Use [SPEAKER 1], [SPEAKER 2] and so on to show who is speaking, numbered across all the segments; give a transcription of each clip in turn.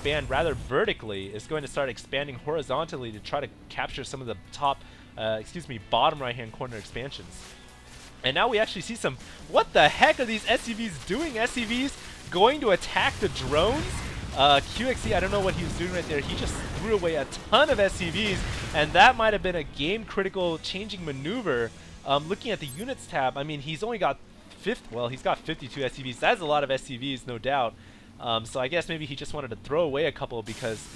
[SPEAKER 1] expand rather vertically, is going to start expanding horizontally to try to capture some of the bottom right-hand corner expansions. And now we actually see some, what the heck are these SCVs doing? SCVs going to attack the drones? QXE, I don't know what he was doing right there. He just threw away a ton of SCVs, and that might have been a game-critical changing maneuver. Looking at the units tab, I mean, he's only got he's got 52 SCVs. That's a lot of SCVs, no doubt. So I guess maybe he just wanted to throw away a couple because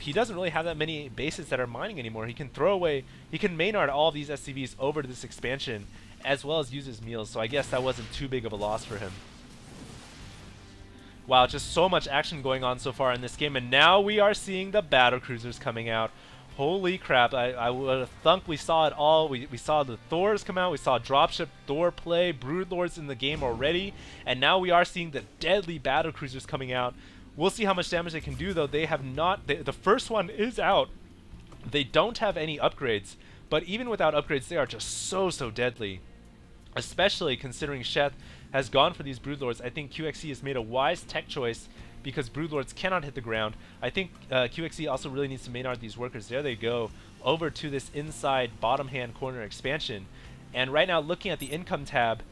[SPEAKER 1] he doesn't really have that many bases that are mining anymore. He can throw away, he can Maynard all these SCVs over to this expansion, as well as use his meals. So I guess that wasn't too big of a loss for him. Wow, just so much action going on so far in this game, and now we are seeing the battle cruisers coming out. Holy crap, I would have thunk we saw it all. We saw the Thors come out, we saw dropship Thor play, Broodlords in the game already, and now we are seeing the deadly battle cruisers coming out. We'll see how much damage they can do, though. They have not, the first one is out. They don't have any upgrades, but even without upgrades, they are just so deadly. Especially considering Sheth has gone for these Broodlords. I think QXE has made a wise tech choice because Broodlords cannot hit the ground. I think QXE also really needs to Maynard these workers. There they go, over to this inside bottom hand corner expansion. And right now, looking at the income tab,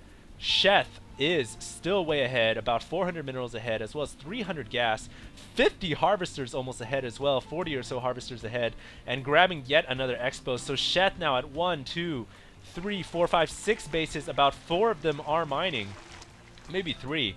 [SPEAKER 1] Sheth is still way ahead, about 400 minerals ahead, as well as 300 gas, 50 harvesters almost ahead as well, 40 or so harvesters ahead, and grabbing yet another expo. So Sheth now at 1, 2, 3, 4, 5, 6 bases. About 4 of them are mining, maybe 3,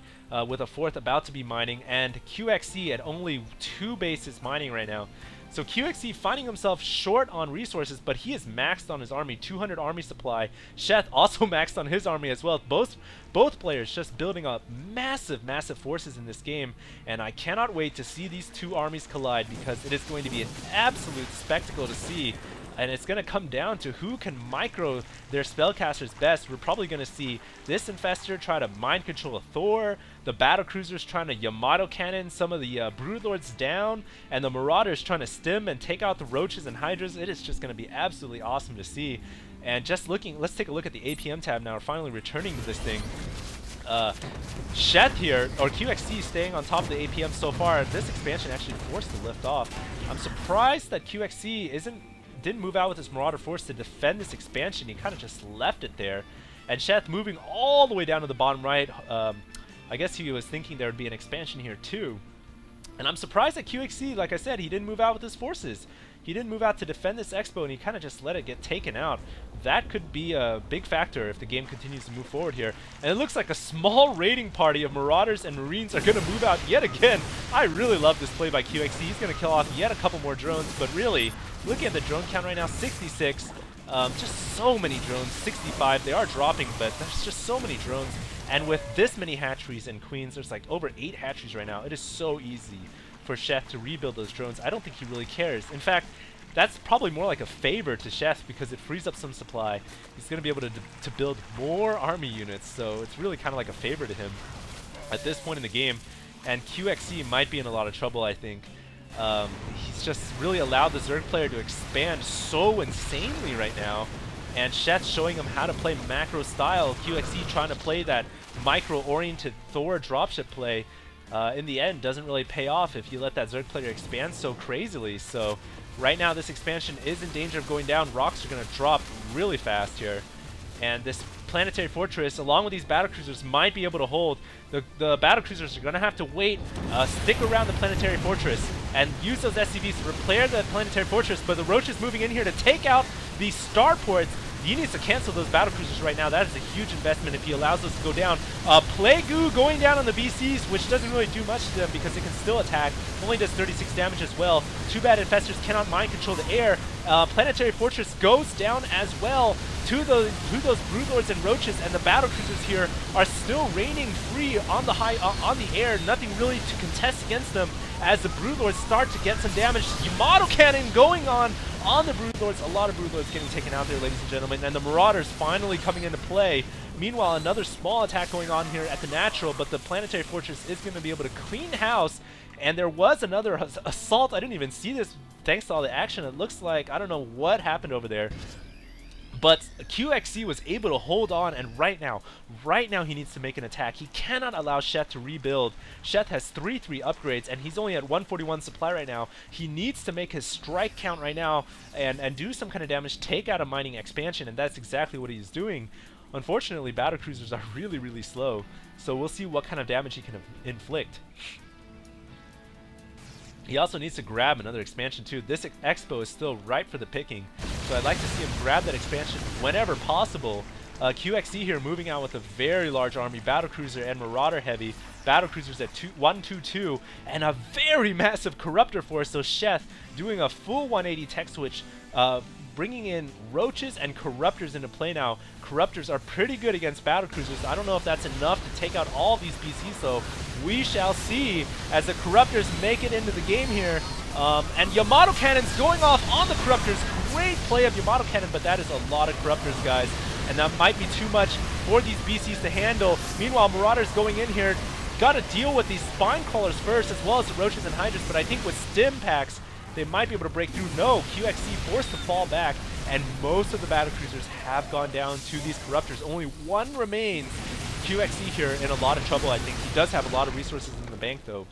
[SPEAKER 1] with a 4th about to be mining, and QXE at only 2 bases mining right now. So QXE finding himself short on resources, but he is maxed on his army, 200 army supply. Sheth also maxed on his army as well. Both players just building up massive forces in this game, and I cannot wait to see these two armies collide because it is going to be an absolute spectacle to see. And it's going to come down to who can micro their spellcasters best. We're probably going to see this Infestor try to mind control a Thor, the battle cruisers trying to Yamato cannon some of the Broodlords down, and the Marauders trying to stim and take out the Roaches and Hydras. It is just going to be absolutely awesome to see. And just looking, let's take a look at the APM tab now. We're finally returning to this thing. Sheth here, or QXC, staying on top of the APM so far. This expansion actually forced to lift off. I'm surprised that QXC didn't move out with his Marauder force to defend this expansion. He kind of just left it there. And Sheth moving all the way down to the bottom right. I guess he was thinking there would be an expansion here too. And I'm surprised that QXC, like I said, he didn't move out with his forces. He didn't move out to defend this expo, and he kind of just let it get taken out. That could be a big factor if the game continues to move forward here. And it looks like a small raiding party of Marauders and Marines are going to move out yet again. I really love this play by QXC. He's going to kill off yet a couple more drones, but really, looking at the drone count right now, 66. Just so many drones, 65. They are dropping, but there's just so many drones. And with this many hatcheries and queens, there's like over 8 hatcheries right now. It is so easy for Sheth to rebuild those drones. I don't think he really cares. In fact, that's probably more like a favor to Sheth because it frees up some supply. He's going to be able to build more army units, so it's really kind of like a favor to him at this point in the game. And QXC might be in a lot of trouble, I think. He's just really allowed the Zerg player to expand so insanely right now. And Sheth showing him how to play macro style. QXC trying to play that micro-oriented Thor dropship play. In the end, doesn't really pay off if you let that Zerg player expand so crazily. So right now, this expansion is in danger of going down. Rocks are going to drop really fast here. And this planetary fortress, along with these battlecruisers, might be able to hold. The battlecruisers are going to have to wait, stick around the planetary fortress, and use those SCVs to repair the planetary fortress. But the Roach is moving in here to take out the starports. He needs to cancel those battlecruisers right now. That is a huge investment if he allows those to go down. Plague going down on the BCs, which doesn't really do much to them because it can still attack. Only does 36 damage as well. Too bad Infestors cannot mind control the air. Planetary Fortress goes down as well to those Broodlords and Roaches, and the battlecruisers here are still reigning free on the air. Nothing really to contest against them as the Broodlords start to get some damage. Yamato cannon going on the Broodlords. A lot of Broodlords getting taken out there, ladies and gentlemen, and the Marauders finally coming into play. Meanwhile, another small attack going on here at the natural, but the Planetary Fortress is going to be able to clean house. And there was another assault. I didn't even see this thanks to all the action. It looks like, I don't know what happened over there, But QXC was able to hold on, and right now he needs to make an attack. He cannot allow Sheth to rebuild. Sheth has 3/3 upgrades, and he's only at 141 supply right now. He needs to make his strike count right now and do some kind of damage, take out a mining expansion, and that's exactly what he's doing. Unfortunately, battlecruisers are really, really slow, so we'll see what kind of damage he can inflict. He also needs to grab another expansion too. This expo is still ripe for the picking, so I'd like to see him grab that expansion whenever possible. QXC here moving out with a very large army, battlecruiser and marauder heavy. Battlecruisers at 122 and a very massive corruptor force. So Sheth doing a full 180 tech switch, bringing in roaches and corruptors into play now. Corruptors are pretty good against battlecruisers. I don't know if that's enough to take out all these BCs, though. We shall see as the corruptors make it into the game here. And Yamato cannons going off on the corruptors. Great play of Yamato cannon, but that is a lot of corruptors, guys. And that might be too much for these BCs to handle. Meanwhile, Marauders going in here. Got to deal with these spine crawlers first, as well as the roaches and hydras. But I think with stim packs, they might be able to break through. No, QXC forced to fall back, and most of the battlecruisers have gone down to these corruptors. Only one remains. QXC here in a lot of trouble, I think. He does have a lot of resources in the bank, though.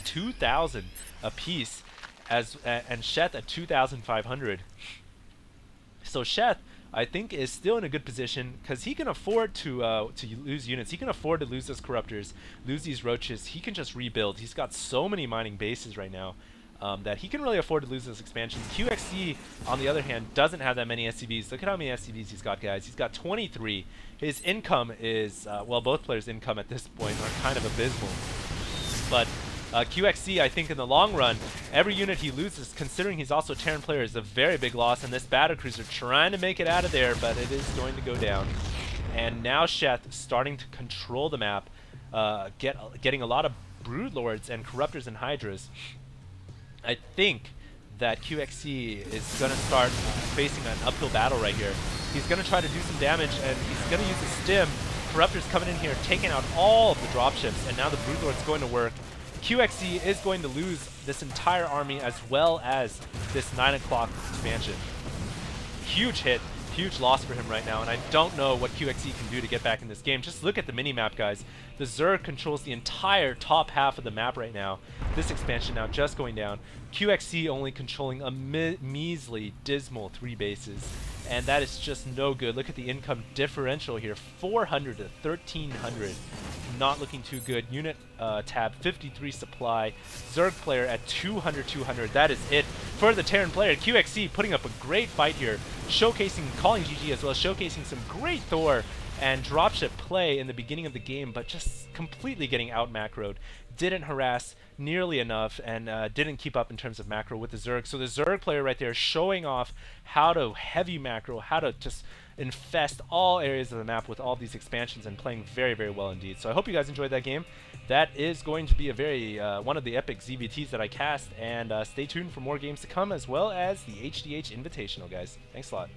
[SPEAKER 1] 2,000 apiece, and Sheth at 2,500. So Sheth, I think, is still in a good position because he can afford to lose units. He can afford to lose those corruptors, lose these roaches. He can just rebuild. He's got so many mining bases right now. That he can really afford to lose this expansion. QXC, on the other hand, doesn't have that many SCVs. Look at how many SCVs he's got, guys. He's got 23. His income is, well, both players' income at this point are kind of abysmal. But QXC, I think in the long run, every unit he loses, considering he's also a Terran player, is a very big loss. And this battlecruiser trying to make it out of there, but it is going to go down. And now Sheth starting to control the map, getting a lot of broodlords and corruptors and hydras. I think that QXC is going to start facing an uphill battle right here. He's going to try to do some damage, and he's going to use his stim. Corruptor's coming in here, taking out all of the dropships, and now the Broodlord's going to work. QXC is going to lose this entire army as well as this 9 o'clock expansion. Huge hit. Huge loss for him right now, and I don't know what QXC can do to get back in this game. Just look at the mini-map, guys. The Zerg controls the entire top half of the map right now. This expansion now just going down. QXC only controlling a measly, dismal 3 bases, and that is just no good. Look at the income differential here, 400 to 1,300. Not looking too good. Unit tab, 53 supply. Zerg player at 200, 200. That is it for the Terran player. QXC putting up a great fight here, showcasing, calling GG as well as showcasing some great Thor and dropship play in the beginning of the game, but just completely getting out macroed. Didn't harass nearly enough and didn't keep up in terms of macro with the Zerg. So the Zerg player right there showing off how to heavy macro, how to just infest all areas of the map with all these expansions, and playing very, very well indeed. So I hope you guys enjoyed that game. That is going to be a very one of the epic ZVTs that I cast, and stay tuned for more games to come, as well as the HDH Invitational, guys. Thanks a lot.